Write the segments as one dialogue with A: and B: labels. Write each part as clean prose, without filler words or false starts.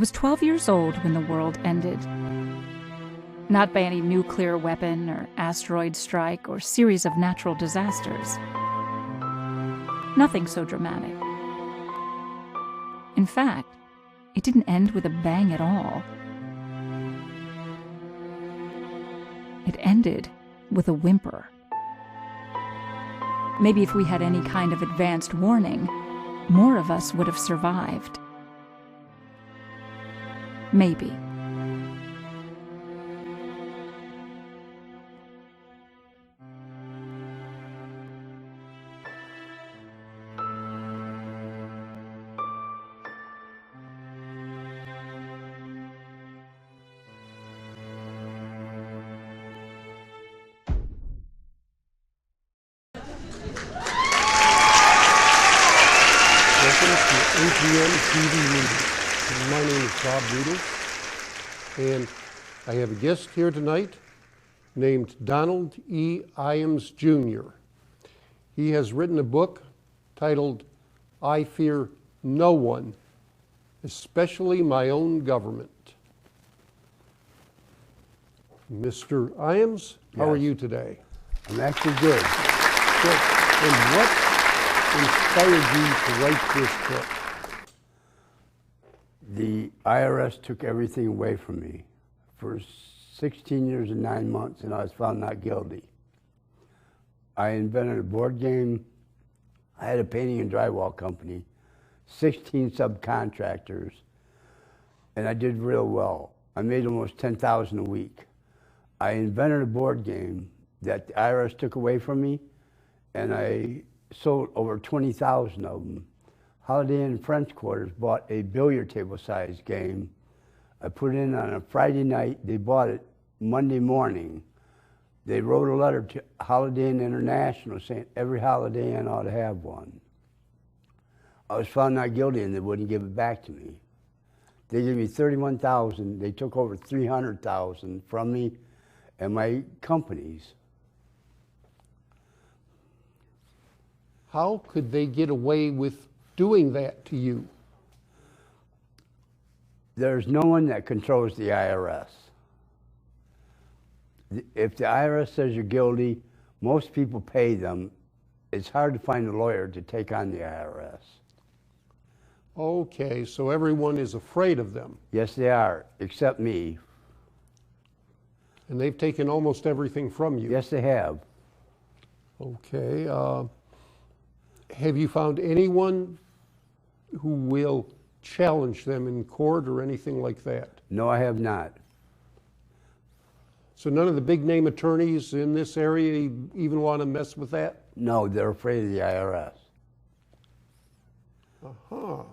A: was 12 years old when the world ended. Not by any nuclear weapon or asteroid strike or series of natural disasters. Nothing so dramatic. In fact, it didn't end with a bang at all. It ended with a whimper. Maybe if we had any kind of advanced warning, more of us would have survived. Maybe.
B: APN TV meeting. My name is Bob Doodle, and I have a guest here tonight named Donald E. Iiams, Jr. He has written a book titled I Fear No One, Especially My Own Government. Mr. Iiams, how are you today?
C: I'm actually good.
B: Good. And what inspired you to write this book?
C: The IRS took everything away from me for 16 years and 9 months, and I was found not guilty. I invented a board game. I had a painting and drywall company, 16 subcontractors, and I did real well. I made almost $10,000 a week. I invented a board game that the IRS took away from me, and I sold over 20,000 of them. Holiday Inn French Quarters bought a billiard table size game. I put it in on a Friday night. They bought it Monday morning. They wrote a letter to Holiday Inn International saying every Holiday Inn ought to have one. I was found not guilty and they wouldn't give it back to me. They gave me $31,000. They took over $300,000 from me and my companies.
B: How could they get away with doing that to you?
C: There's no one that controls the IRS. If the IRS says you're guilty, most people pay them. It's hard to find a lawyer to take on the IRS.
B: Okay, so everyone is afraid of them.
C: Yes, they are, except me.
B: And they've taken almost everything from you.
C: Yes, they have.
B: Okay. Have you found anyone who will challenge them in court or anything like that?
C: No, I have not.
B: So none of the big name attorneys in this area even want to mess with that?
C: No, they're afraid of the IRS.
B: Uh-huh.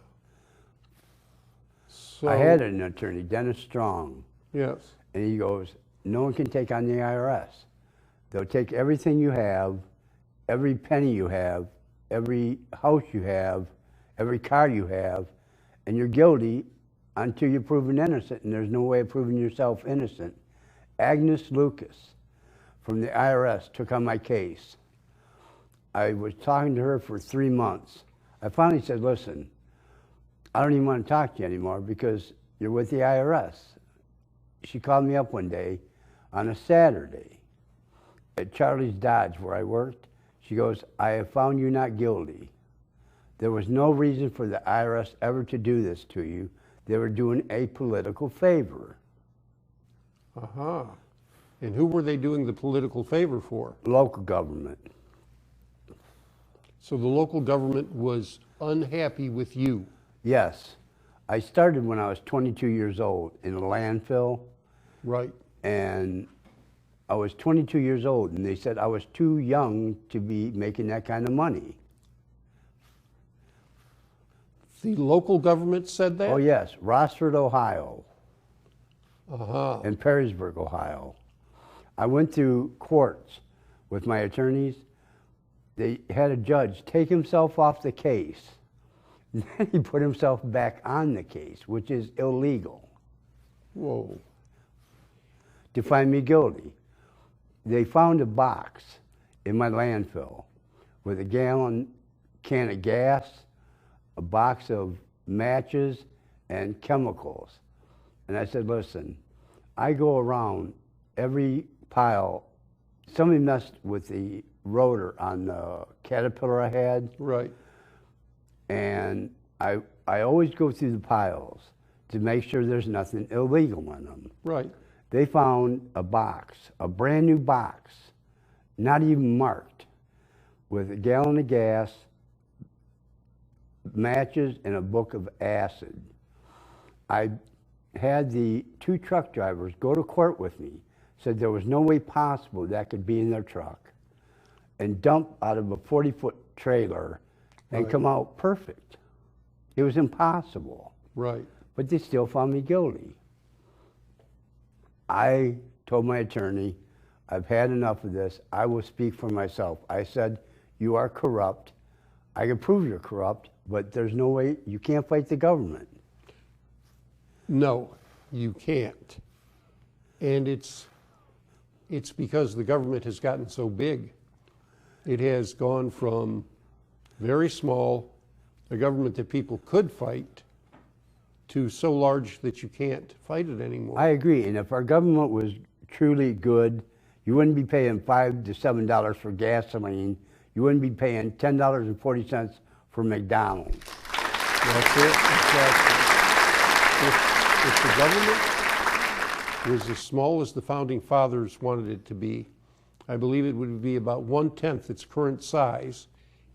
B: So,
C: I had an attorney, Dennis Strong.
B: Yes.
C: And he goes, no one can take on the IRS. They'll take everything you have, every penny you have, every house you have, every car you have, and you're guilty until you're proven innocent, and there's no way of proving yourself innocent. Agnes Lucas from the IRS took on my case. I was talking to her for 3 months. I finally said, listen, I don't even want to talk to you anymore because you're with the IRS. She called me up one day on a Saturday at Charlie's Dodge where I worked. She goes, I have found you not guilty. There was no reason for the IRS ever to do this to you. They were doing a political favor.
B: Uh-huh. And who were they doing the political favor for?
C: Local government.
B: So the local government was unhappy with you?
C: Yes. I started when I was 22 years old in a landfill.
B: Right.
C: And I was 22 years old, and they said I was too young to be making that kind of money.
B: The local government said that?
C: Oh, yes. Rossford, Ohio.
B: Uh-huh.
C: And Perrysburg, Ohio. I went through courts with my attorneys. They had a judge take himself off the case. Then he put himself back on the case, which is illegal.
B: Whoa.
C: To find me guilty. They found a box in my landfill with a gallon can of gas, a box of matches, and chemicals. And I said, listen, I go around every pile. Somebody messed with the rotor on the Caterpillar I had.
B: Right.
C: And I always go through the piles to make sure there's nothing illegal in them.
B: Right.
C: They found a box, a brand new box, not even marked, with a gallon of gas, matches, and a book of acid. I had the 2 truck drivers go to court with me, said there was no way possible that could be in their truck, and dump out of a 40-foot trailer and
B: Right.
C: come out perfect. It was impossible.
B: Right.
C: But they still found me guilty. I told my attorney, I've had enough of this. I will speak for myself. I said, you are corrupt. I can prove you're corrupt, but there's no way, you can't fight the government.
B: No, you can't. And it's because the government has gotten so big. It has gone from very small, a government that people could fight, to so large that you can't fight it anymore.
C: I agree, and if our government was truly good, you wouldn't be paying $5 to $7 for gasoline. You wouldn't be paying $10.40 for McDonald's.
B: That's it, exactly. If the government was as small as the founding fathers wanted it to be, I believe it would be about 1/10 its current size,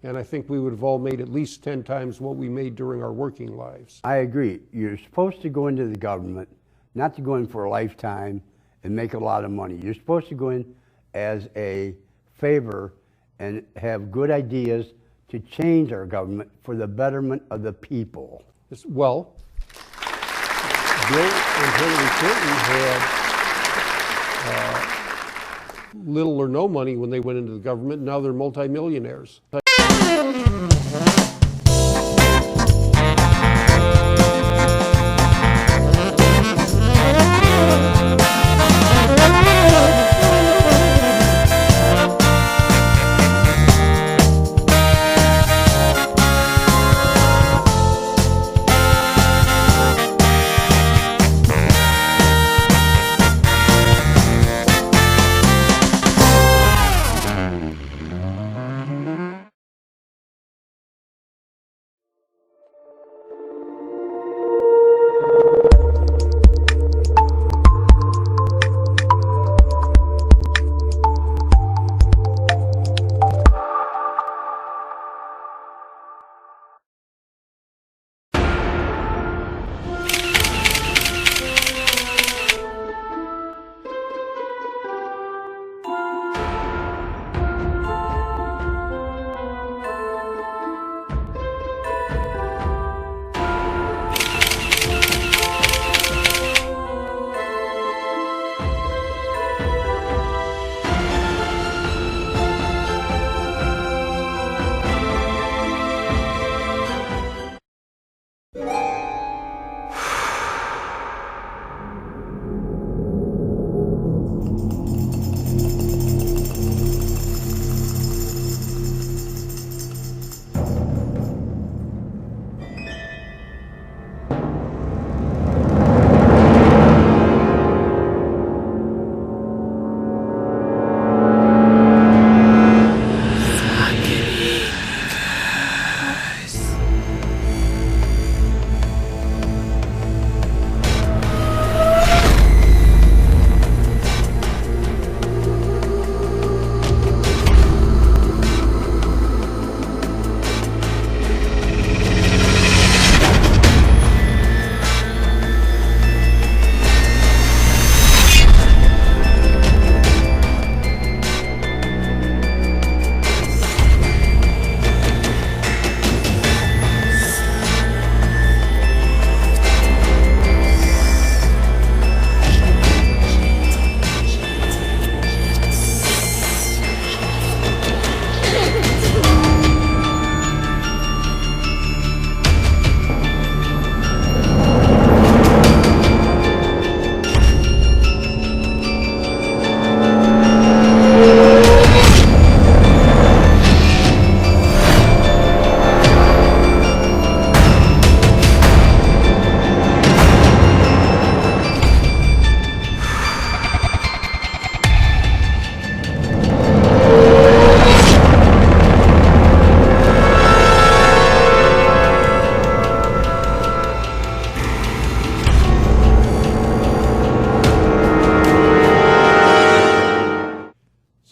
B: and I think we would have all made at least 10 times what we made during our working lives.
C: I agree. You're supposed to go into the government, not to go in for a lifetime and make a lot of money. You're supposed to go in as a favor and have good ideas to change our government for the betterment of the people.
B: Well, Bill and Hillary Clinton had little or no money when they went into the government. Now they're multimillionaires.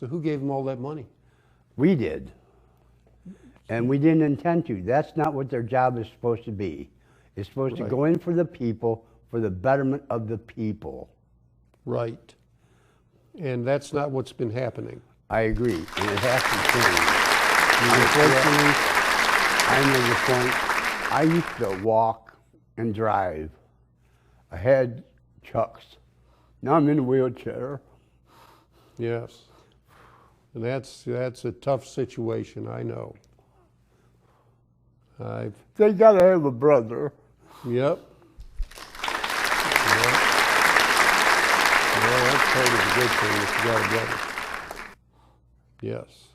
B: So who gave them all that money?
C: We did. And we didn't intend to. That's not what their job is supposed to be. It's supposed to go in for the people, for the betterment of the people.
B: Right. And that's not what's been happening.
C: I agree, and it has to change. Unfortunately, I'm at the point, I used to walk and drive. I had chucks. Now I'm in a wheelchair.
B: Yes. And that's a tough situation, I know.
C: They gotta have a brother.
B: Yep. Well, that's part of the good thing if you got a brother. Yes.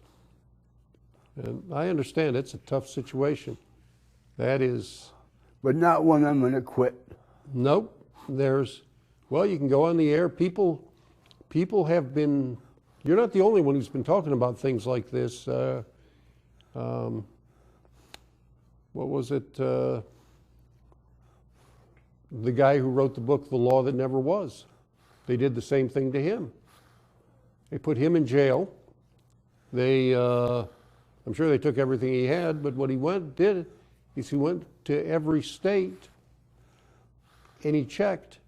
B: And I understand it's a tough situation. That is.
C: But not when I'm gonna quit.
B: Nope. Well, you can go on the air. People have been, you're not the only one who's been talking about things like this. What was it? The guy who wrote the book, The Law That Never Was. They did the same thing to him. They put him in jail. I'm sure they took everything he had, but what he did is he went to every state and he checked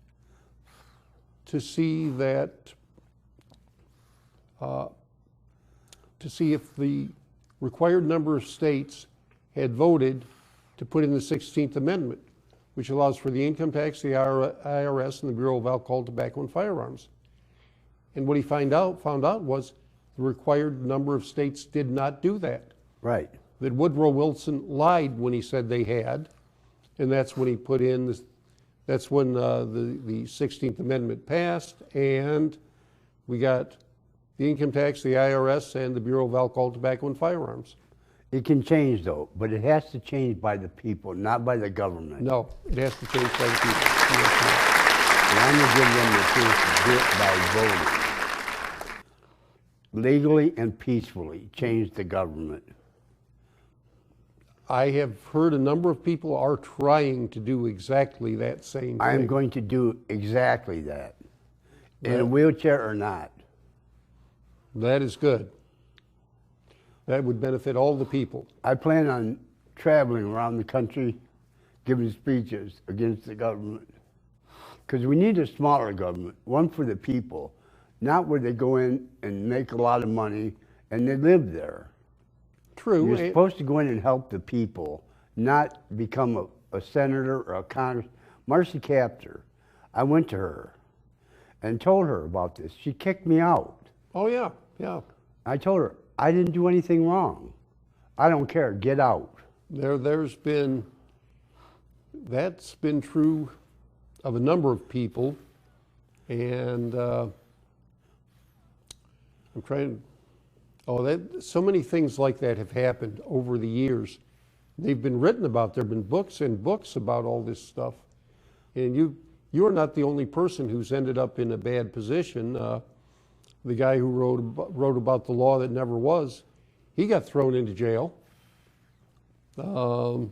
B: to see that, to see if the required number of states had voted to put in the 16th Amendment, which allows for the income tax, the IRS, and the Bureau of Alcohol, Tobacco, and Firearms. And what he found out was the required number of states did not do that.
C: Right.
B: That Woodrow Wilson lied when he said they had, and that's when he put in this. That's when the 16th Amendment passed, and we got the income tax, the IRS, and the Bureau of Alcohol, Tobacco, and Firearms.
C: It can change though, but it has to change by the people, not by the government.
B: No, it has to change by the people.
C: And I'm going to give them the chance to do it by voting. Legally and peacefully change the government.
B: I have heard a number of people are trying to do exactly that same thing.
C: I'm going to do exactly that, in a wheelchair or not.
B: That is good. That would benefit all the people.
C: I plan on traveling around the country, giving speeches against the government. Because we need a smaller government, one for the people, not where they go in and make a lot of money and they live there.
B: True.
C: You're supposed to go in and help the people, not become a senator or a congress. Marcy Kaptur, I went to her and told her about this. She kicked me out.
B: Oh, yeah, yeah.
C: I told her, I didn't do anything wrong. I don't care, get out.
B: That's been true of a number of people, and I'm trying, so many things like that have happened over the years. They've been written about, there have been books and books about all this stuff, and you're not the only person who's ended up in a bad position. The guy who wrote about the law that never was, he got thrown into jail. Trying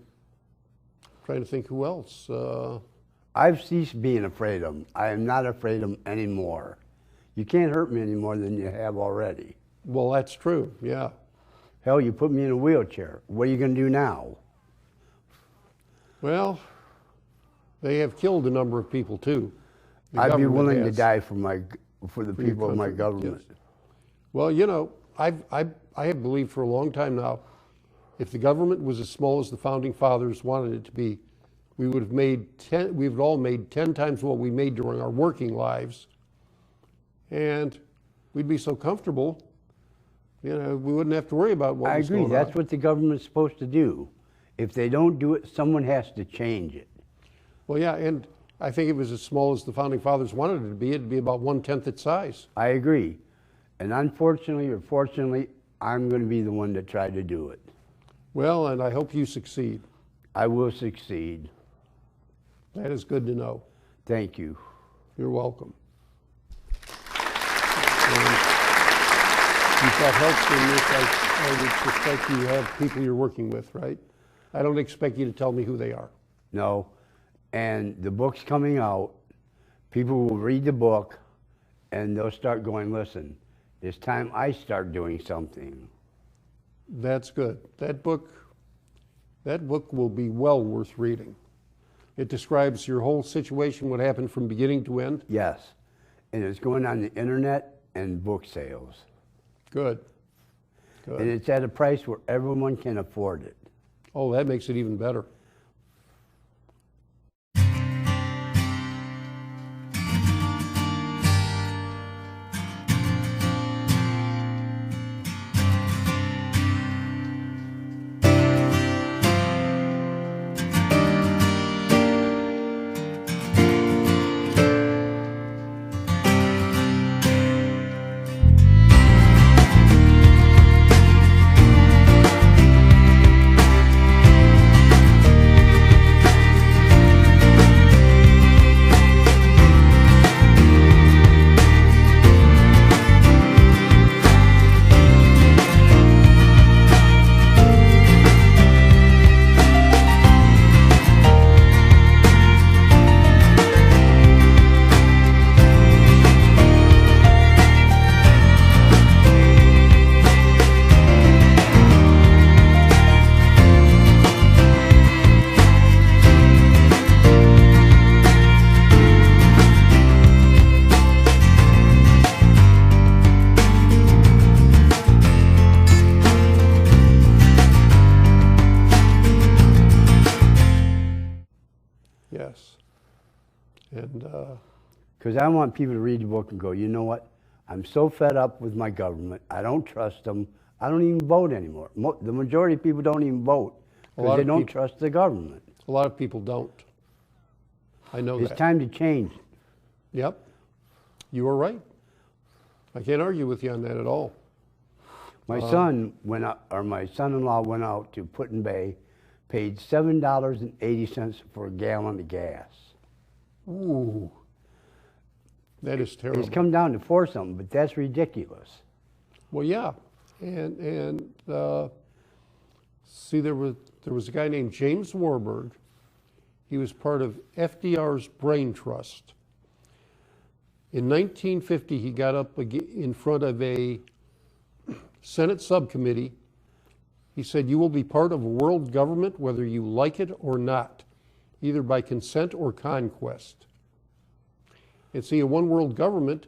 B: to think who else.
C: I've ceased being afraid of them. I am not afraid of them anymore. You can't hurt me any more than you have already.
B: Well, that's true, yeah.
C: Hell, you put me in a wheelchair. What are you going to do now?
B: Well, they have killed a number of people too.
C: I'd be willing to die for the people of my government.
B: Yes. Well, you know, I have believed for a long time now, if the government was as small as the founding fathers wanted it to be, we would have all made 10 times what we made during our working lives, and we'd be so comfortable, we wouldn't have to worry about what was going on.
C: I agree. That's what the government's supposed to do. If they don't do it, someone has to change it.
B: Well, yeah, and I think if it was as small as the founding fathers wanted it to be, it'd be about 1/10 its size.
C: I agree. And unfortunately or fortunately, I'm going to be the one to try to do it.
B: Well, and I hope you succeed.
C: I will succeed.
B: That is good to know.
C: Thank you.
B: You're welcome. And you've got help in this. I would suspect you have people you're working with, right? I don't expect you to tell me who they are.
C: No. And the book's coming out. People will read the book and they'll start going, listen, It's time I start doing something.
B: That's good. That book will be well worth reading. It describes your whole situation, what happened from beginning to end.
C: Yes. And it's going on the internet and book sales.
B: Good.
C: And
B: Good.
C: it's at a price where everyone can afford it.
B: Oh, that makes it even better. Yes. And
C: Because I want people to read the book and go, you know what? I'm so fed up with my government. I don't trust them. I don't even vote anymore. The majority of people don't even vote because they don't trust the government.
B: a lot of people don't. I know
C: It's
B: that.
C: time to change it.
B: Yep. You are right. I can't argue with you on that at all.
C: My son went out, or my son-in-law went out to Put-in-Bay, paid $7.80 for a gallon of gas.
B: Ooh. That is terrible.
C: It's come down to 4 something, but that's ridiculous.
B: Well, yeah, and see, there was a guy named James Warburg. He was part of FDR's Brain Trust. In 1950, he got up in front of a Senate subcommittee. He said, "You will be part of a world government whether you like it or not, either by consent or conquest." And see, a one world government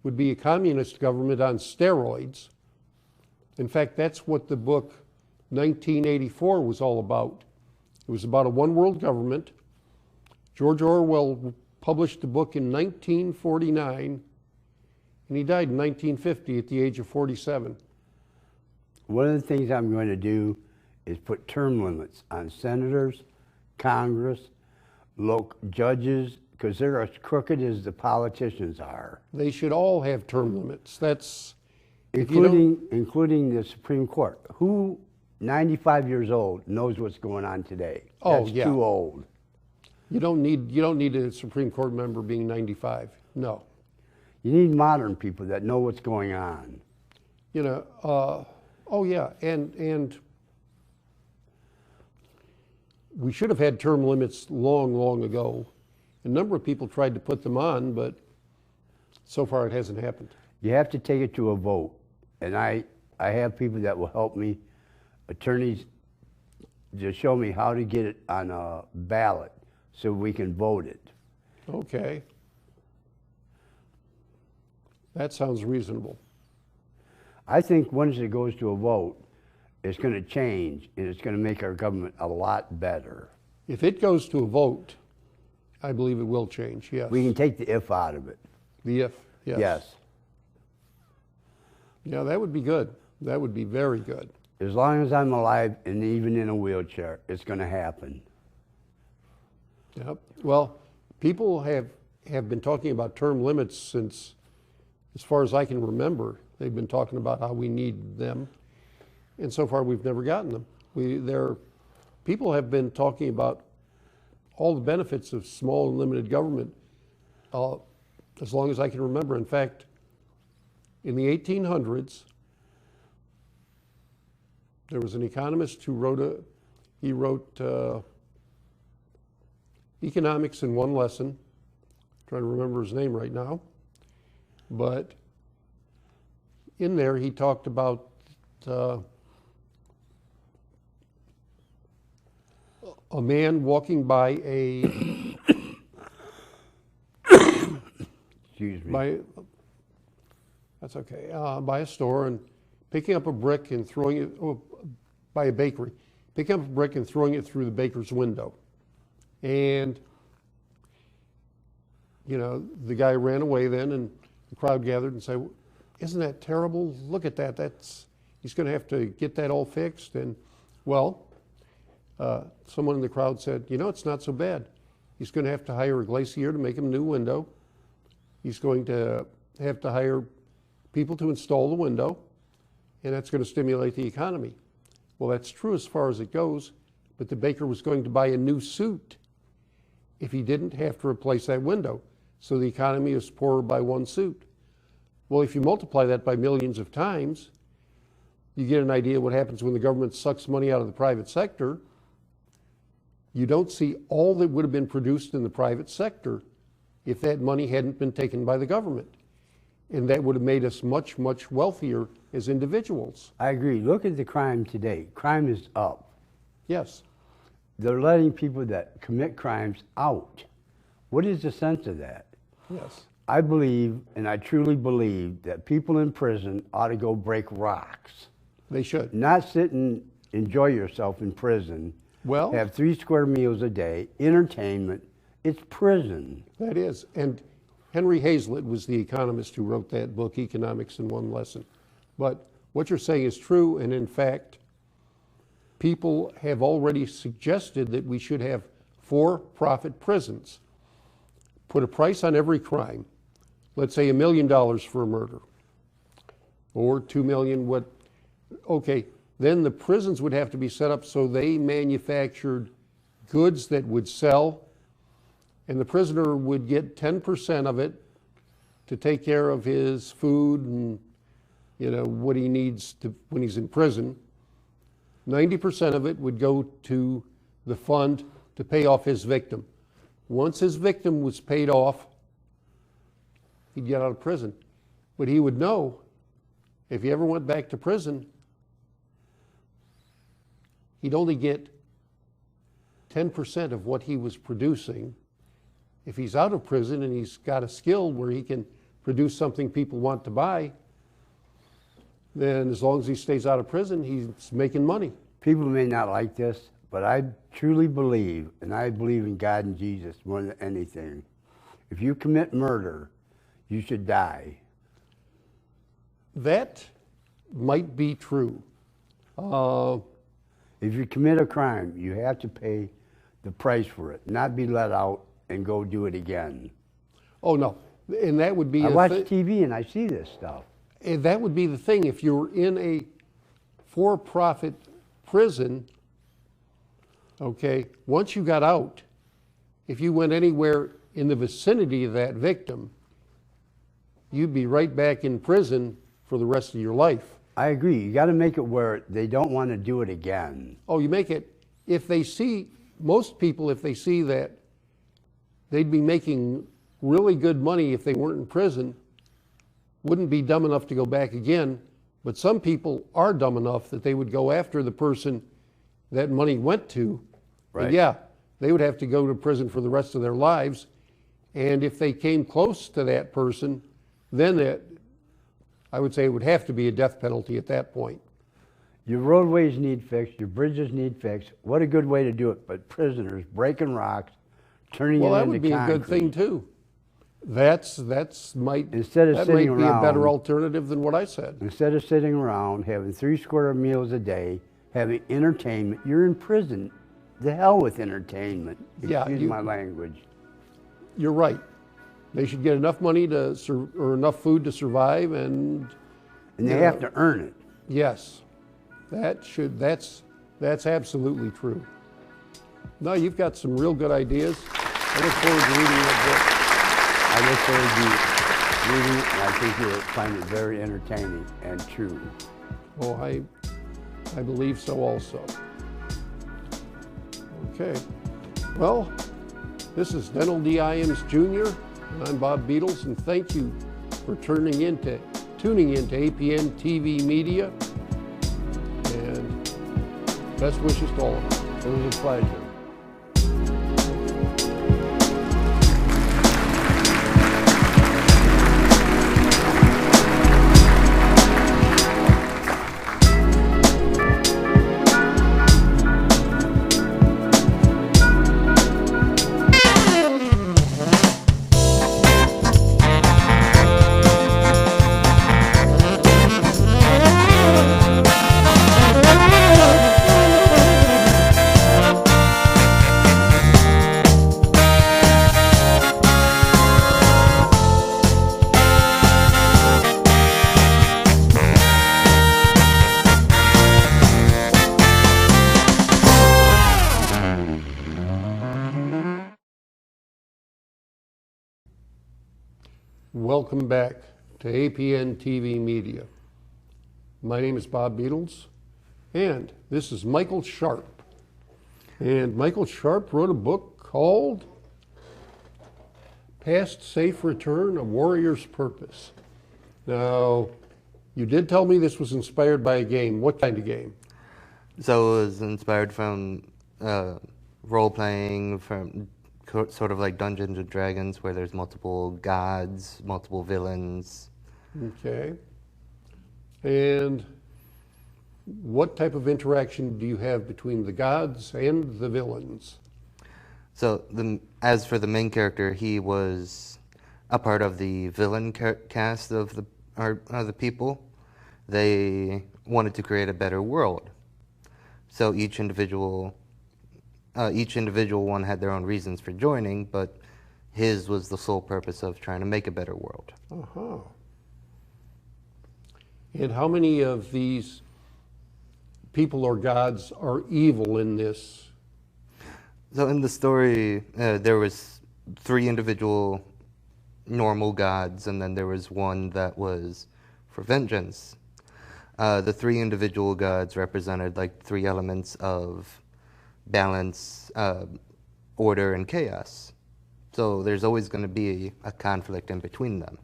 B: would be a communist government on steroids. In fact, that's what the book 1984 was all about. It was about a one world government. George Orwell published the book in 1949, and he died in 1950 at the age of 47.
C: One of the things I'm going to do is put term limits on senators, Congress, local judges, because they're as crooked as the politicians are.
B: They should all have term limits. That's if you
C: including the Supreme Court. Who 95 years old knows what's going on today?
B: Oh,
C: That's
B: yeah.
C: too old.
B: you don't need a Supreme Court member being 95. No.
C: You need modern people that know what's going on.
B: You know, oh yeah, and we should have had term limits long, long ago. A number of people tried to put them on, but so far it hasn't happened.
C: You have to take it to a vote. And I have people that will help me, attorneys, to show me how to get it on a ballot so we can vote it.
B: Okay. That sounds reasonable.
C: I think once it goes to a vote, it's going to change and it's going to make our government a lot better.
B: If it goes to a vote, I believe it will change, yes.
C: We can take the if out of it.
B: The if, yes.
C: Yes.
B: Yeah, that would be good. That would be very good.
C: As long as I'm alive and even in a wheelchair, it's going to happen.
B: Yep. Well, people have been talking about term limits since, as far as I can remember. They've been talking about how we need them, and so far we've never gotten them. People have been talking about all the benefits of small and limited government as long as I can remember. In fact, in the 1800s, there was an economist who wrote economics in one lesson. I'm trying to remember his name right now, but in there, he talked about a man walking by a
C: Excuse me.
B: That's okay, by a store and picking up a brick and throwing it, by a bakery, picking up a brick and throwing it through the baker's window. And, you know, the guy ran away then, and the crowd gathered and said, isn't that terrible? Look at that, he's gonna have to get that all fixed. And, well, someone in the crowd said, you know, it's not so bad. He's gonna have to hire a glacier to make him a new window. He's going to have to hire people to install the window, and that's going to stimulate the economy. Well, that's true as far as it goes, but the baker was going to buy a new suit if he didn't have to replace that window. So the economy is poorer by one suit. Well, if you multiply that by millions of times, you get an idea what happens when the government sucks money out of the private sector. You don't see all that would have been produced in the private sector if that money hadn't been taken by the government. And that would have made us much, much wealthier as individuals.
C: I agree. Look at the crime today. Crime is up.
B: Yes.
C: They're letting people that commit crimes out. What is the sense of that?
B: Yes.
C: I believe, and I truly believe, that people in prison ought to go break rocks.
B: They should.
C: Not sit and enjoy yourself in prison.
B: Well,
C: have 3 square meals a day, entertainment. It's prison.
B: That is. And Henry Hazlitt was the economist who wrote that book, Economics in One Lesson. But what you're saying is true, and in fact, people have already suggested that we should have for-profit prisons. Put a price on every crime. Let's say $1 million for a murder, or $2 million, okay. Then the prisons would have to be set up so they manufactured goods that would sell, and the prisoner would get 10% of it to take care of his food and, you know, what he needs to, when he's in prison. 90% of it would go to the fund to pay off his victim. Once his victim was paid off, he'd get out of prison. But he would know if he ever went back to prison, he'd only get 10% of what he was producing. If he's out of prison and he's got a skill where he can produce something people want to buy, then as long as he stays out of prison, he's making money.
C: People may not like this, but I truly believe, and I believe in God and Jesus more than anything, if you commit murder, you should die.
B: That might be true.
C: If you commit a crime, you have to pay the price for it, not be let out and go do it again.
B: Oh, no. And that would be...
C: I watch TV and I see this stuff.
B: And that would be the thing. If you were in a for-profit prison, okay, once you got out, if you went anywhere in the vicinity of that victim, you'd be right back in prison for the rest of your life.
C: I agree. You got to make it where they don't want to do it again.
B: Oh, you make it, if they see, most people, if they see that they'd be making really good money if they weren't in prison, wouldn't be dumb enough to go back again. But some people are dumb enough that they would go after the person that money went to.
C: Right.
B: And yeah, they would have to go to prison for the rest of their lives. And if they came close to that person, then I would say it would have to be a death penalty at that point.
C: Your roadways need fixed, your bridges need fixed. What a good way to do it, but prisoners breaking rocks, turning it into concrete.
B: Well, that would be a good thing too. That might be a better alternative than what I said.
C: Instead of sitting around having 3 square meals a day, having entertainment, you're in prison. The hell with entertainment. Excuse my language.
B: You're right. They should get enough money or enough food to survive, and
C: they have to earn it.
B: Yes, that's absolutely true. No, you've got some real good ideas. I look forward to reading that book.
C: I look forward to reading it, and I think you'll find it very entertaining and true.
B: Oh, I believe so also. Okay. Well, this is Dental D. Iiams Jr., and I'm Bob Beatles, and thank you for tuning in to tuning in to APN TV Media, and best wishes to all of us.
C: It was a pleasure.
B: Welcome back to APN TV Media. My name is Bob Beatles, and this is Michael Sharp. And Michael Sharp wrote a book called Past Safe Return, A Warrior's Purpose. Now, you did tell me this was inspired by a game. What kind of game?
D: So it was inspired from role-playing, from sort of like Dungeons and Dragons, where there's multiple gods, multiple villains.
B: Okay. And what type of interaction do you have between the gods and the villains?
D: So as for the main character, he was a part of the villain cast of the people. They wanted to create a better world. So each individual one had their own reasons for joining, but his was the sole purpose of trying to make a better world.
B: Uh-huh. And how many of these people or gods are evil in this?
D: So in the story, there was 3 individual normal gods, and then there was one that was for vengeance. The 3 individual gods represented like 3 elements of balance, order, and chaos. So there's always going to be a conflict in between them.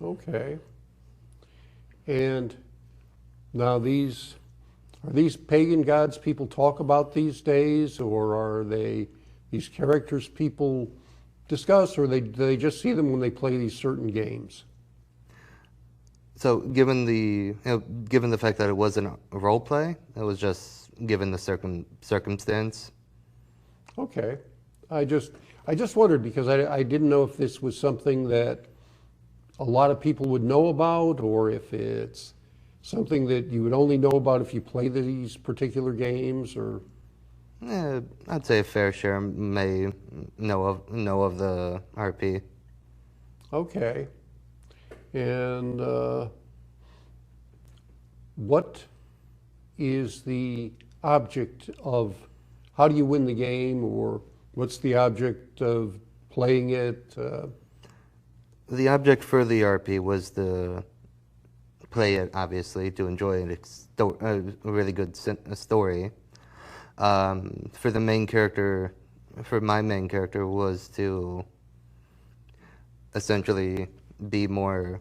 B: Okay. And now are these pagan gods people talk about these days, or are they these characters people discuss, or do they just see them when they play these certain games?
D: So given the fact that it wasn't a role play, it was just given the circumstance.
B: Okay. I just wondered, because I didn't know if this was something that a lot of people would know about, or if it's something that you would only know about if you play these particular games, or...
D: I'd say a fair share may know of the RP.
B: Okay. And what is the object of, how do you win the game, or what's the object of playing it?
D: The object for the RP was to play it, obviously, to enjoy a really good story. For the main character, for my main character, was to essentially be more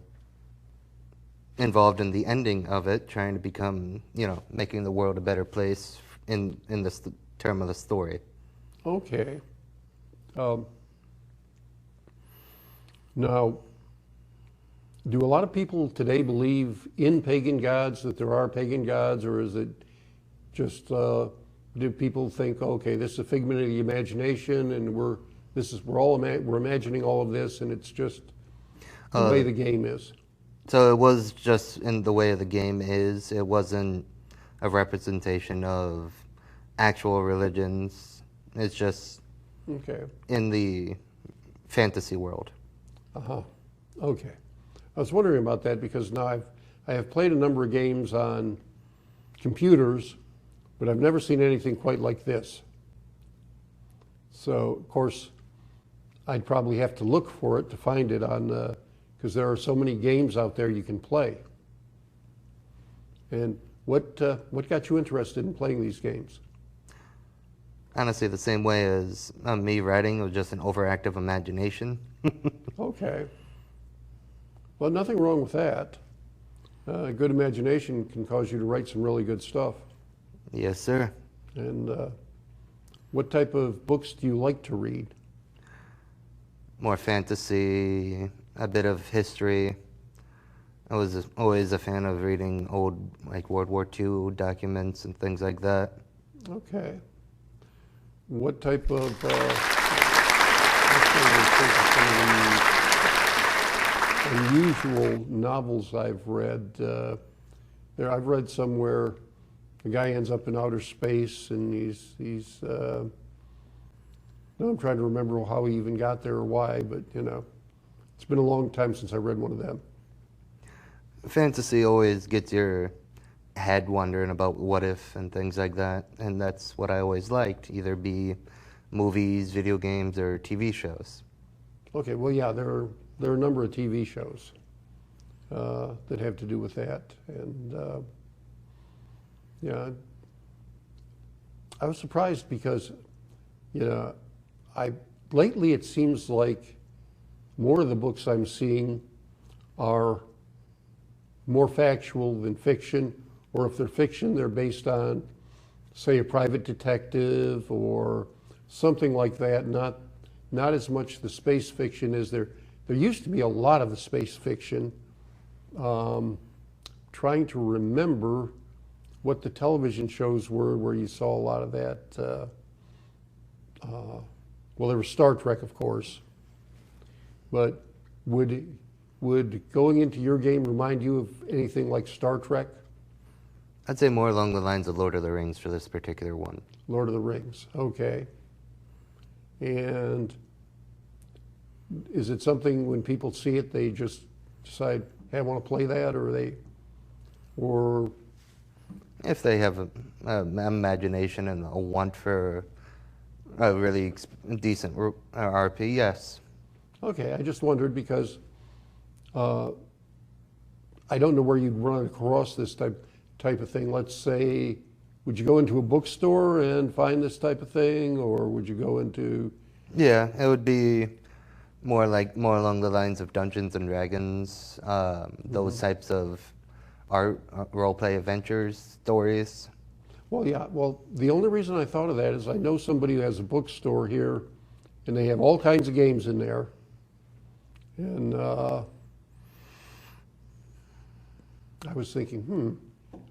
D: involved in the ending of it, trying to become, making the world a better place in this term of the story.
B: Okay. Now, do a lot of people today believe in pagan gods, that there are pagan gods, or is it just, do people think, okay, this is a figment of the imagination, and we're imagining all of this, and it's just the way the game is?
D: So it was just in the way the game is. It wasn't a representation of actual religions. It's just in the fantasy world.
B: Uh-huh. Okay. I was wondering about that, because now I have played a number of games on computers, but I've never seen anything quite like this. So, of course, I'd probably have to look for it to find it on, because there are so many games out there you can play. And what got you interested in playing these games?
D: Honestly, the same way as me writing, it was just an overactive imagination.
B: Okay. Well, nothing wrong with that. Good imagination can cause you to write some really good stuff.
D: Yes, sir.
B: And what type of books do you like to read?
D: More fantasy, a bit of history. I was always a fan of reading old, like World War II documents and things like that.
B: Okay. What type of, I'm trying to think of some of the unusual novels I've read. I've read somewhere the guy ends up in outer space and he's now I'm trying to remember how he even got there or why, but you know, it's been a long time since I read one of them.
D: Fantasy always gets your head wondering about what if and things like that, and that's what I always liked, either be movies, video games, or TV shows.
B: Okay, well, yeah, there are a number of TV shows that have to do with that, and yeah, I was surprised because, you know, lately it seems like more of the books I'm seeing are more factual than fiction, or if they're fiction, they're based on, say, a private detective or something like that. Not as much the space fiction as there used to be a lot of the space fiction. Trying to remember what the television shows were where you saw a lot of that. Well, there was Star Trek, of course, but would going into your game remind you of anything like Star Trek?
D: I'd say more along the lines of Lord of the Rings for this particular one.
B: Lord of the Rings, okay. And is it something when people see it, they just decide, hey, I want to play that, or
D: If they have an imagination and a want for a really decent RP, yes.
B: Okay, I just wondered because I don't know where you'd run across this type of thing. Let's say, would you go into a bookstore and find this type of thing, or would you go into?
D: Yeah, it would be more along the lines of Dungeons and Dragons, those types of role-play adventures, stories.
B: Well, yeah. Well, the only reason I thought of that is I know somebody who has a bookstore here, and they have all kinds of games in there, and I was thinking,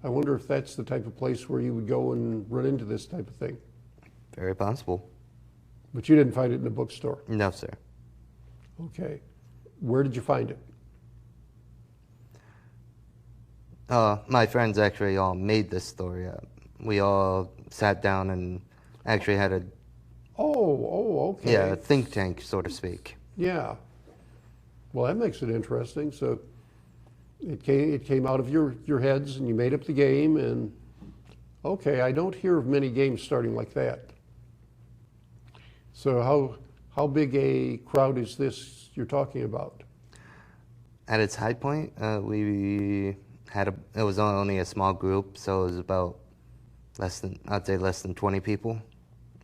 B: I wonder if that's the type of place where you would go and run into this type of thing.
D: Very possible.
B: But you didn't find it in a bookstore.
D: No, sir.
B: Okay. Where did you find it?
D: My friends actually all made this story up. We all sat down and actually had a
B: okay.
D: a think tank, so to speak.
B: Yeah. Well, that makes it interesting. So it came out of your heads, and you made up the game. And okay, I don't hear of many games starting like that. So how big a crowd is this you're talking about?
D: At its high point, we had it was only a small group, so it was about less than 20 people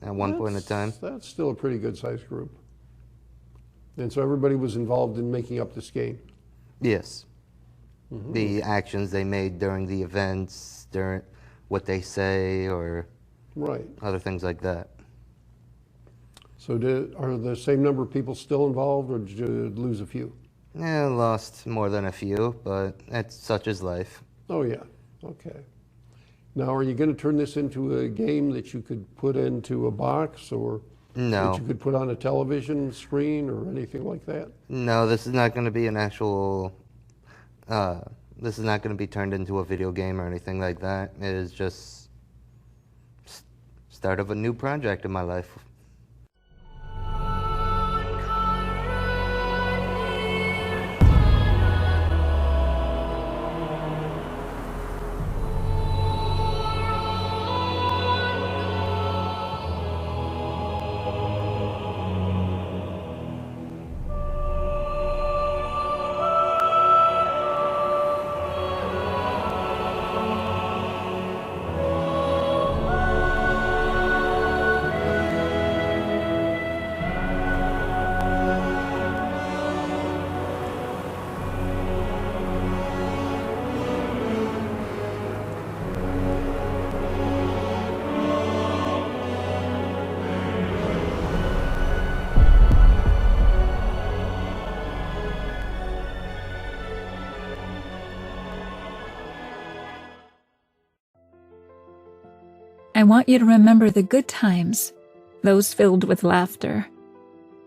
D: at one point in time.
B: That's still a pretty good sized group. And so everybody was involved in making up this game.
D: Yes. Mm-hmm. The actions they made during the events, during what they say, or
B: right,
D: other things like that.
B: So are the same number of people still involved, or did you lose a few?
D: Yeah, lost more than a few, but that's such is life.
B: Oh yeah, okay. Now, are you going to turn this into a game that you could put into a box, or
D: no,
B: that you could put on a television screen or anything like that?
D: No, this is not going to be an actual. This is not going to be turned into a video game or anything like that. It is just start of a new project in my life.
A: I want you to remember the good times, those filled with laughter.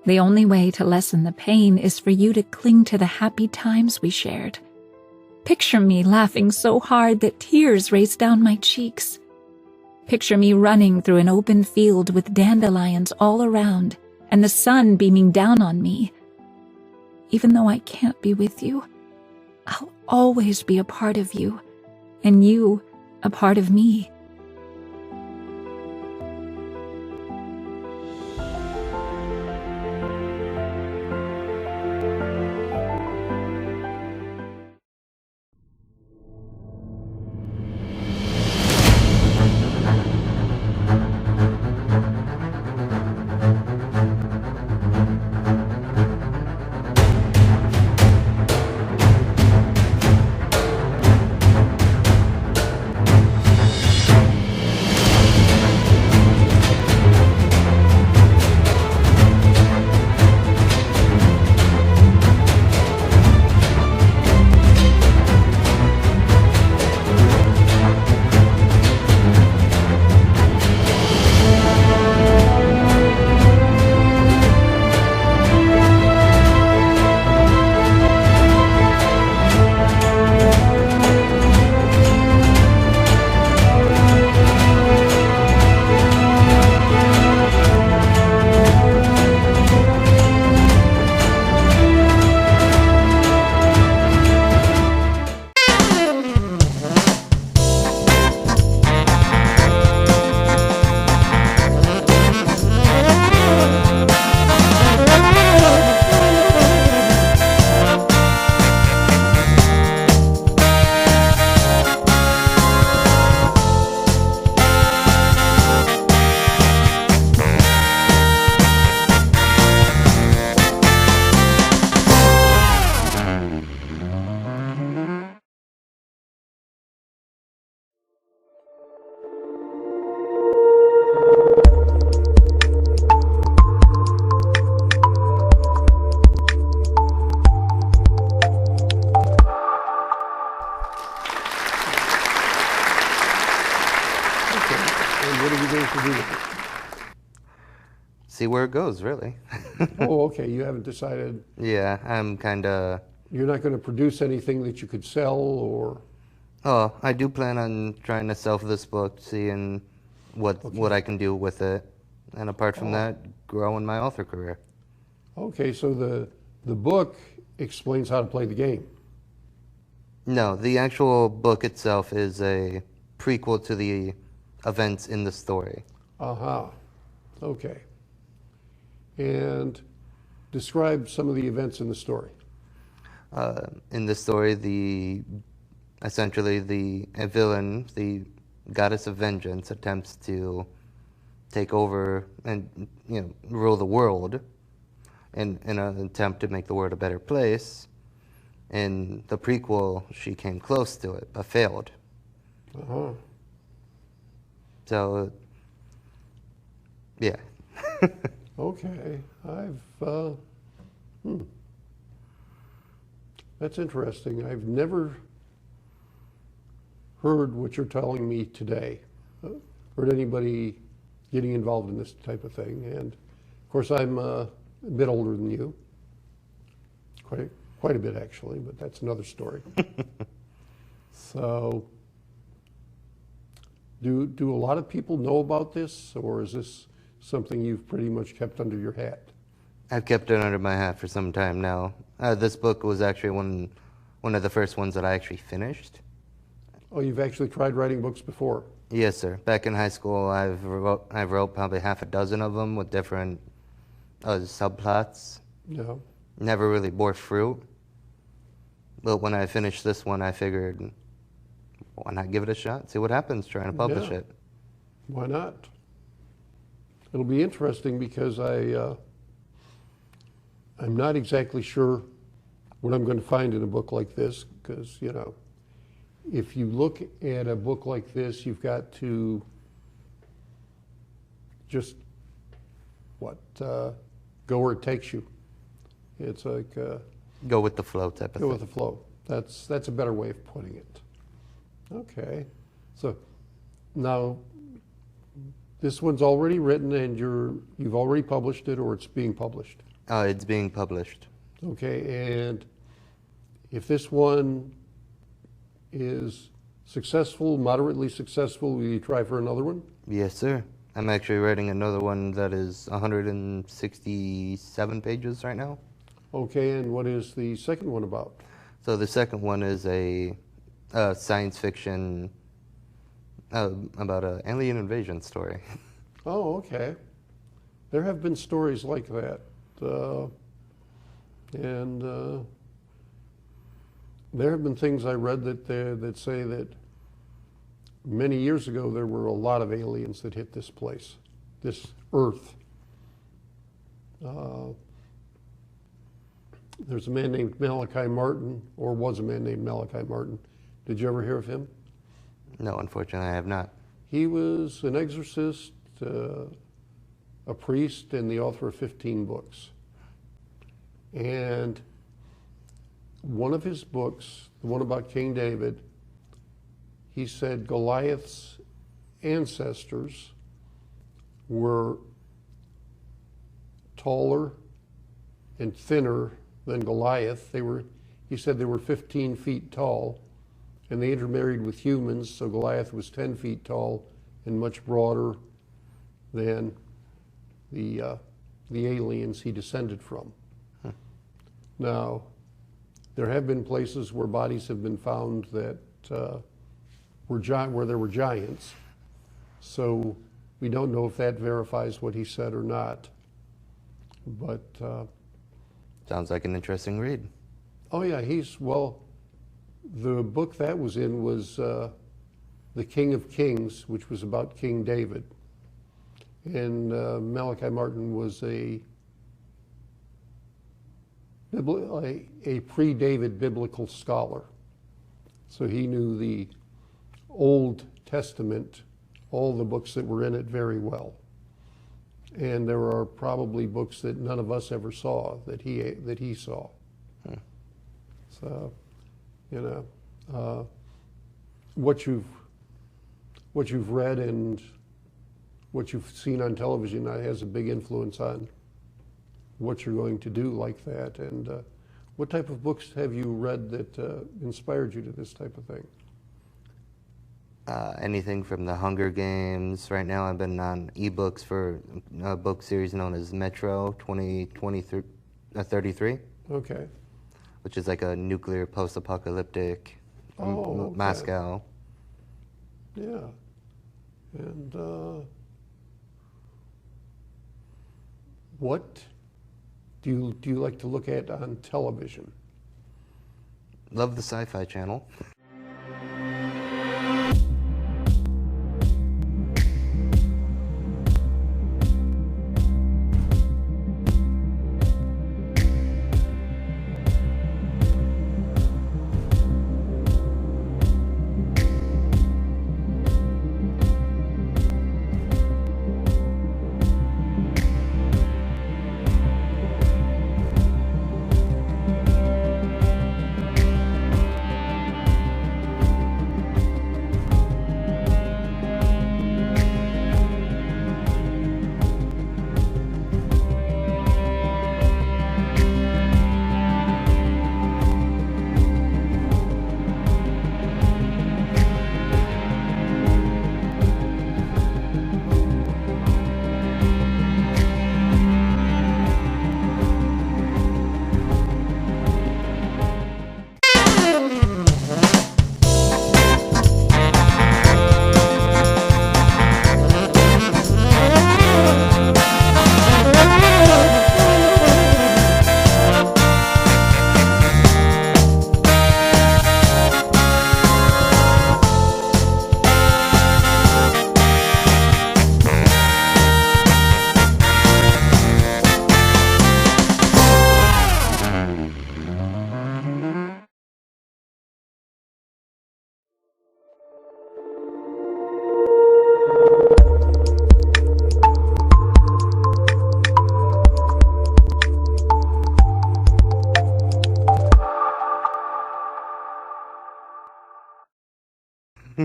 A: The only way to lessen the pain is for you to cling to the happy times we shared. Picture me laughing so hard that tears race down my cheeks. Picture me running through an open field with dandelions all around and the sun beaming down on me. Even though I can't be with you, I'll always be a part of you, and you a part of me.
B: And what are you going to do with it?
D: See where it goes, really.
B: Oh, okay, you haven't decided.
D: Yeah, I'm kind of...
B: You're not going to produce anything that you could sell, or?
D: Oh, I do plan on trying to sell this book, seeing what I can do with it. And apart from that, growing my author career.
B: Okay, so the book explains how to play the game.
D: No, the actual book itself is a prequel to the events in the story.
B: Aha, okay. And describe some of the events in the story.
D: In the story, essentially the villain, the goddess of vengeance, attempts to take over and rule the world in an attempt to make the world a better place. In the prequel, she came close to it, but failed.
B: Uh-huh.
D: So, yeah.
B: Okay, that's interesting. I've never heard what you're telling me today. Heard anybody getting involved in this type of thing. And of course, I'm a bit older than you. Quite a bit, actually, but that's another story. So, do a lot of people know about this, or is this something you've pretty much kept under your hat?
D: I've kept it under my hat for some time now. This book was actually one of the first ones that I actually finished.
B: Oh, you've actually tried writing books before?
D: Yes, sir. Back in high school, I wrote probably half a dozen of them with different subplots.
B: Yeah.
D: Never really bore fruit. But when I finished this one, I figured, why not give it a shot? See what happens trying to publish it.
B: Why not? It'll be interesting because I'm not exactly sure what I'm going to find in a book like this, because, if you look at a book like this, you've got to just, go where it takes you. It's like...
D: go with the flow type of thing.
B: Go with the flow. That's a better way of putting it. Okay. So now, This one's already written and you've already published it, or it's being published?
D: It's being published.
B: Okay, and if this one is successful, moderately successful, will you try for another one?
D: Yes, sir. I'm actually writing another one that is 167 pages right now.
B: Okay, and what is the second one about?
D: So the second one is a science fiction about an alien invasion story.
B: Oh, okay. There have been stories like that. And there have been things I read that say that many years ago there were a lot of aliens that hit this place, this Earth. There's a man named Malachi Martin, or was a man named Malachi Martin. Did you ever hear of him?
D: No, unfortunately, I have not.
B: He was an exorcist, a priest, and the author of 15 books. And one of his books, the one about King David, he said Goliath's ancestors were taller and thinner than Goliath. He said they were 15 feet tall, and they intermarried with humans, so Goliath was 10 feet tall and much broader than the aliens he descended from. Now, there have been places where bodies have been found that where there were giants, so we don't know if that verifies what he said or not. But
D: Sounds like an interesting read.
B: oh yeah, the book that was in was The King of Kings, which was about King David. And Malachi Martin was a pre-David biblical scholar. So he knew the Old Testament, all the books that were in it, very well. And there are probably books that none of us ever saw that he saw. So, you know, what you've read and what you've seen on television has a big influence on what you're going to do like that. And what type of books have you read that inspired you to this type of thing?
D: Anything from the Hunger Games. Right now I've been on ebooks for a book series known as Metro 2033.
B: Okay.
D: Which is like a nuclear post-apocalyptic
B: Okay.
D: Moscow.
B: Yeah. And what do you like to look at on television?
D: Love the Sci-Fi Channel.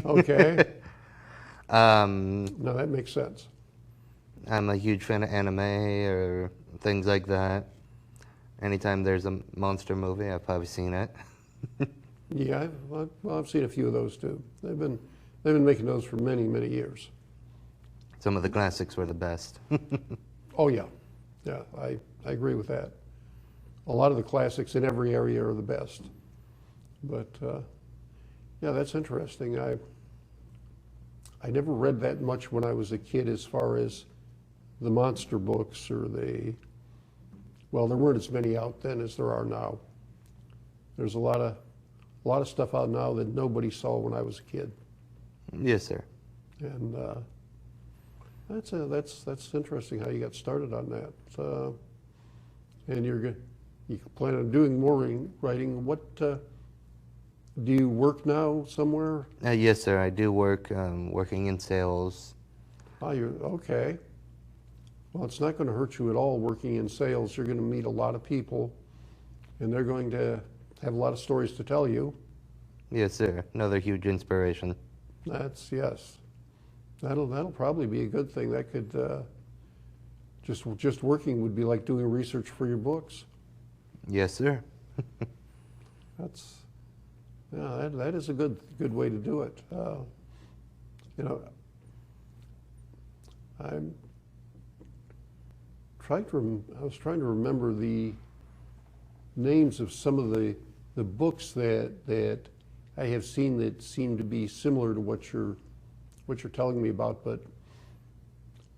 B: Okay. No, that makes sense.
D: I'm a huge fan of anime or things like that. Anytime there's a monster movie, I've probably seen it.
B: Yeah, I've seen a few of those too. They've been making those for many, many years.
D: Some of the classics were the best.
B: Oh yeah, yeah, I agree with that. A lot of the classics in every area are the best. But yeah, that's interesting. I never read that much when I was a kid as far as the monster books or well, there weren't as many out then as there are now. There's a lot of stuff out now that nobody saw when I was a kid.
D: Yes, sir.
B: And that's interesting how you got started on that. And you plan on doing more writing. What do you work now somewhere?
D: Yes, sir. I do work working in sales.
B: Oh, you're okay. Well, it's not going to hurt you at all working in sales. You're going to meet a lot of people, and they're going to have a lot of stories to tell you.
D: Yes, sir. Another huge inspiration.
B: Yes. That'll probably be a good thing. That could just working would be like doing research for your books.
D: Yes, sir.
B: That is a good way to do it. You know, I was trying to remember the names of some of the books that I have seen that seem to be similar to what you're telling me about, but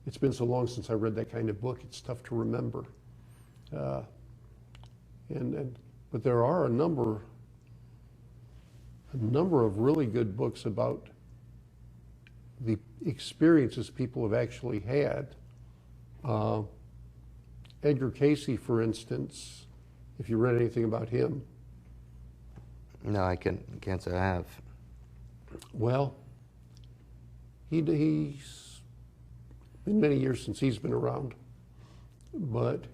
B: it's been so long since I read that kind of book, it's tough to remember. But there are a number of really good books about the experiences people have actually had. Edgar Cayce, for instance, if you read anything about him.
D: No, I can't say I have.
B: Well, he's been many years since he's been around, but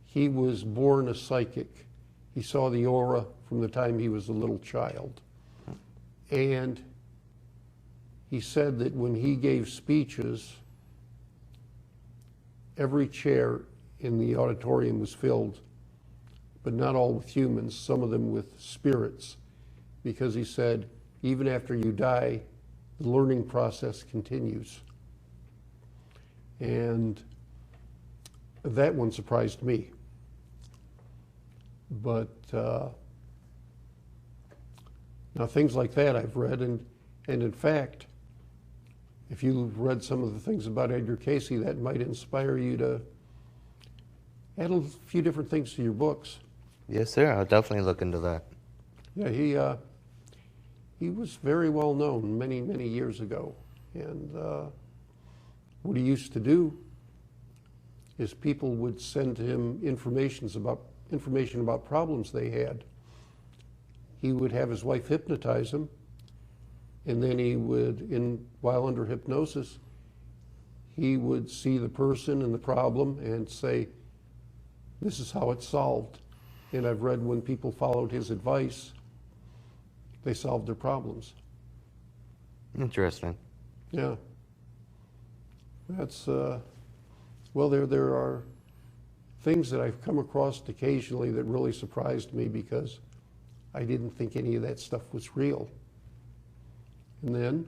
B: he was born a psychic. He saw the aura from the time he was a little child. And he said that when he gave speeches, every chair in the auditorium was filled, but not all with humans, some of them with spirits, because he said, even after you die, the learning process continues. And that one surprised me. But now things like that I've read, and in fact, if you've read some of the things about Edgar Cayce, that might inspire you to add a few different things to your books.
D: Yes, sir. I'll definitely look into that.
B: Yeah, he was very well known many, many years ago. And what he used to do is people would send him information about problems they had. He would have his wife hypnotize him, and then he would, while under hypnosis, he would see the person and the problem and say, this is how it's solved. And I've read when people followed his advice, they solved their problems.
D: Interesting.
B: Yeah. That's, well, there are things that I've come across occasionally that really surprised me because I didn't think any of that stuff was real. And then,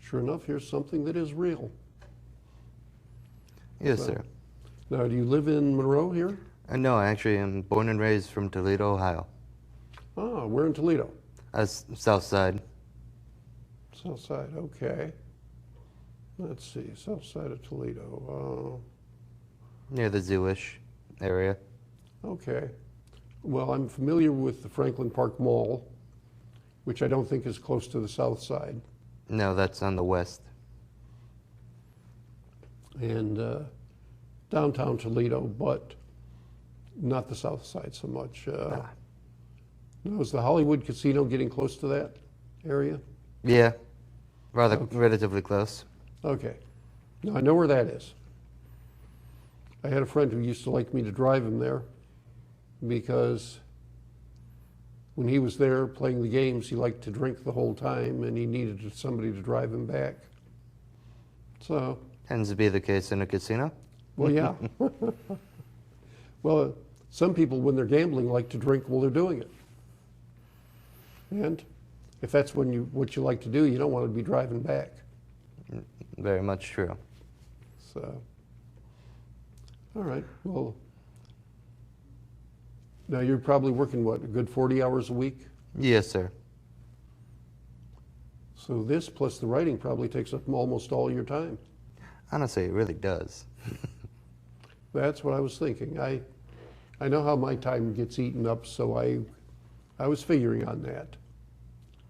B: sure enough, here's something that is real.
D: Yes, sir.
B: Now, do you live in Monroe here?
D: No, I actually am born and raised from Toledo, Ohio.
B: Ah, we're in Toledo.
D: South side.
B: South side, okay. Let's see, south side of Toledo.
D: Near the zoo-ish area.
B: Okay. Well, I'm familiar with the Franklin Park Mall, which I don't think is close to the south side.
D: No, that's on the west.
B: And downtown Toledo, but not the south side so much. Now, is the Hollywood Casino getting close to that area?
D: Yeah, relatively close.
B: Okay. Now, I know where that is. I had a friend who used to like me to drive him there because when he was there playing the games, he liked to drink the whole time and he needed somebody to drive him back. So
D: Tends to be the case in a casino.
B: Well, yeah. Well, some people, when they're gambling, like to drink while they're doing it. And if that's what you like to do, you don't want to be driving back.
D: Very much true.
B: So, all right. Well, now you're probably working, what, a good 40 hours a week?
D: Yes, sir.
B: So this plus the writing probably takes up almost all your time.
D: Honestly, it really does.
B: That's what I was thinking. I know how my time gets eaten up, so I was figuring on that.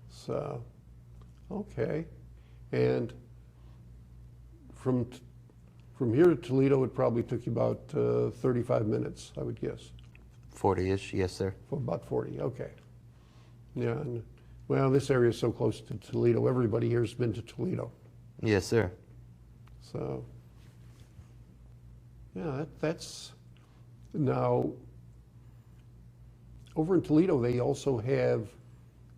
B: So, okay. And from here to Toledo, it probably took you about 35 minutes, I would guess.
D: 40-ish, yes, sir.
B: For about 40, okay. Yeah, and, well, this area is so close to Toledo. Everybody here has been to Toledo.
D: Yes, sir.
B: So, yeah, that's, now, over in Toledo, they also have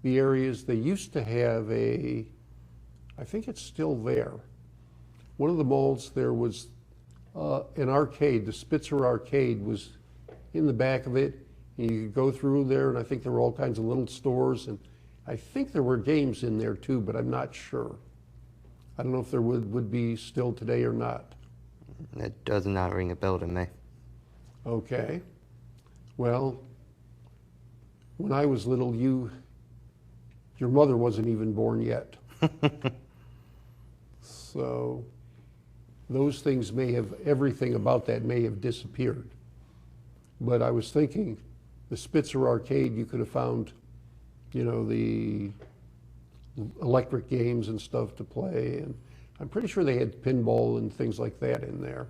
B: the areas, they used to have I think it's still there. One of the malls, there was an arcade, the Spitzer Arcade was in the back of it. And you could go through there, and I think there were all kinds of little stores, and I think there were games in there too, but I'm not sure. I don't know if there would be still today or not.
D: It does not ring a bell to me.
B: Okay. Well, when I was little, your mother wasn't even born yet. So those things everything about that may have disappeared. But I was thinking, the Spitzer Arcade, you could have found, the electric games and stuff to play. And I'm pretty sure they had pinball and things like that in there.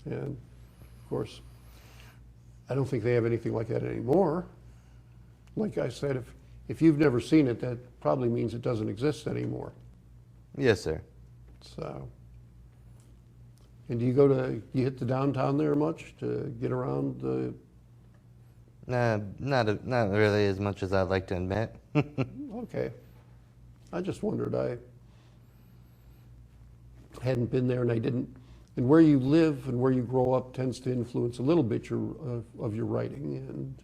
B: And of course, I don't think they have anything like that anymore. Like I said, if you've never seen it, that probably means it doesn't exist anymore.
D: Yes, sir.
B: So, and do you hit the downtown there much to get around the?
D: Not really as much as I'd like to admit.
B: Okay. I just wondered. I hadn't been there, and I didn't. And where you live and where you grow up tends to influence a little bit of your writing,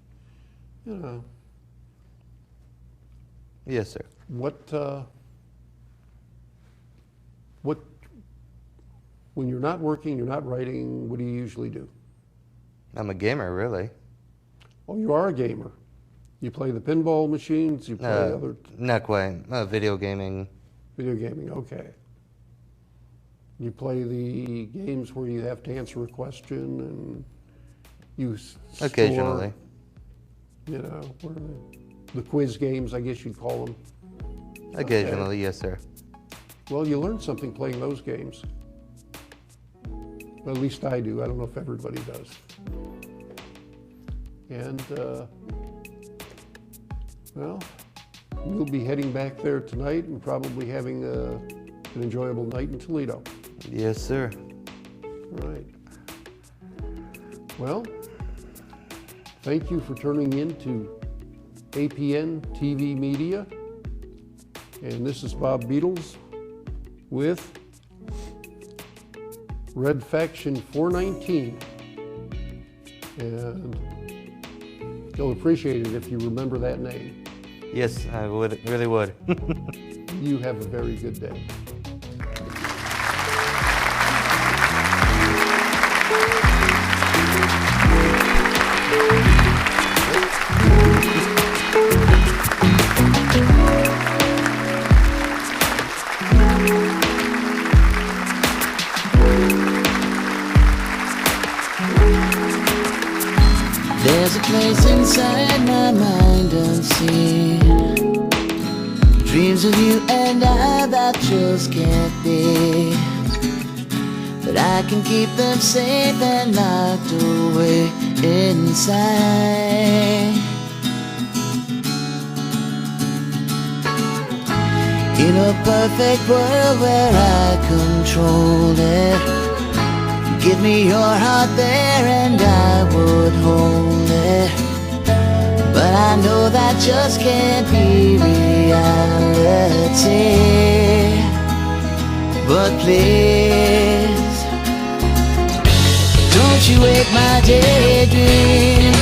B: and
D: Yes, sir.
B: When you're not working, you're not writing, what do you usually do?
D: I'm a gamer, really.
B: Oh, you are a gamer. You play the pinball machines, you play other...
D: Not quite. Video gaming.
B: Video gaming, okay. You play the games where you have to answer a question and you score,
D: Occasionally.
B: Where the quiz games, I guess you'd call them.
D: Occasionally,
B: Okay.
D: yes, sir.
B: Well, you learn something playing those games. Well, at least I do. I don't know if everybody does. And, well, we'll be heading back there tonight and probably having an enjoyable night in Toledo.
D: Yes, sir.
B: All right. Well, thank you for tuning in to APN TV Media. And this is Bob Beatles with Red Faction 419. And you'll appreciate it if you remember that name.
D: Yes, I really would.
B: You have a very good day.
E: There's a place inside my mind unseen, dreams of you and I that just can't be, but I can keep them safe and locked away inside. In a perfect world where I controlled it, give me your heart there and I would hold it. But I know that just can't be reality. But please Don't you wake my daydream,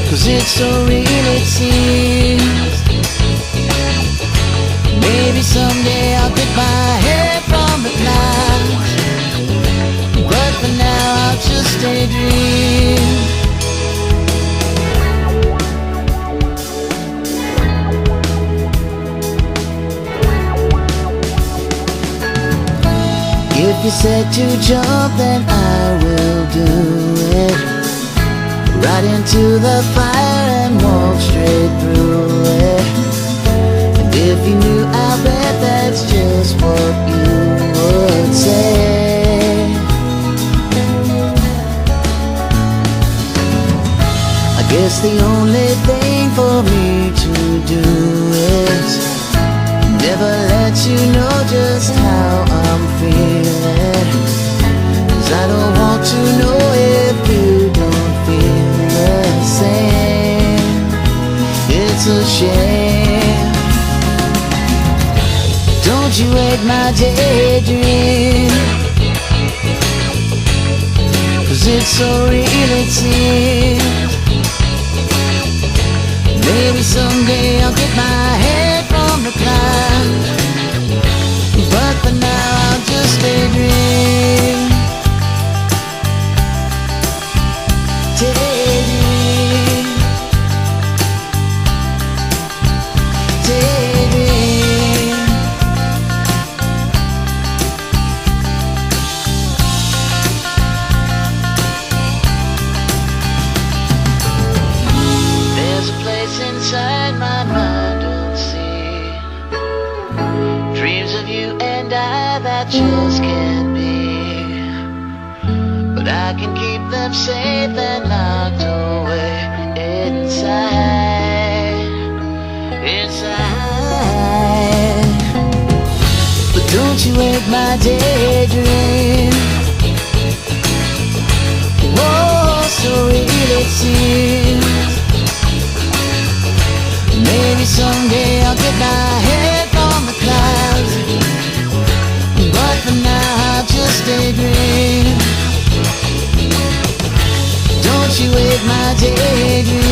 E: 'cause it's so real it seems. Maybe someday I'll get my head from the clouds, but for now I'll just daydream. If you said to jump, then I will do it. Right into the fire and walk straight through it. And if you knew, I bet that's just what you would say. I guess the only thing for me to do is never let you know just how I'm feeling, 'cause I don't want to know if you don't feel the same. It's a shame. Don't you wake my daydream, 'cause it's so real it seems. Maybe someday I'll get my head from the clouds, but for now I'll just daydream. Daydream. Daydream. There's a place inside my mind unseen, dreams of you and I that just can't be, but I can keep them safe and locked away inside, inside. But don't you wake my daydream. Oh, so real it seems. Maybe someday I'll get my head from the clouds, but for now I'll just daydream. Don't you wake my daydream.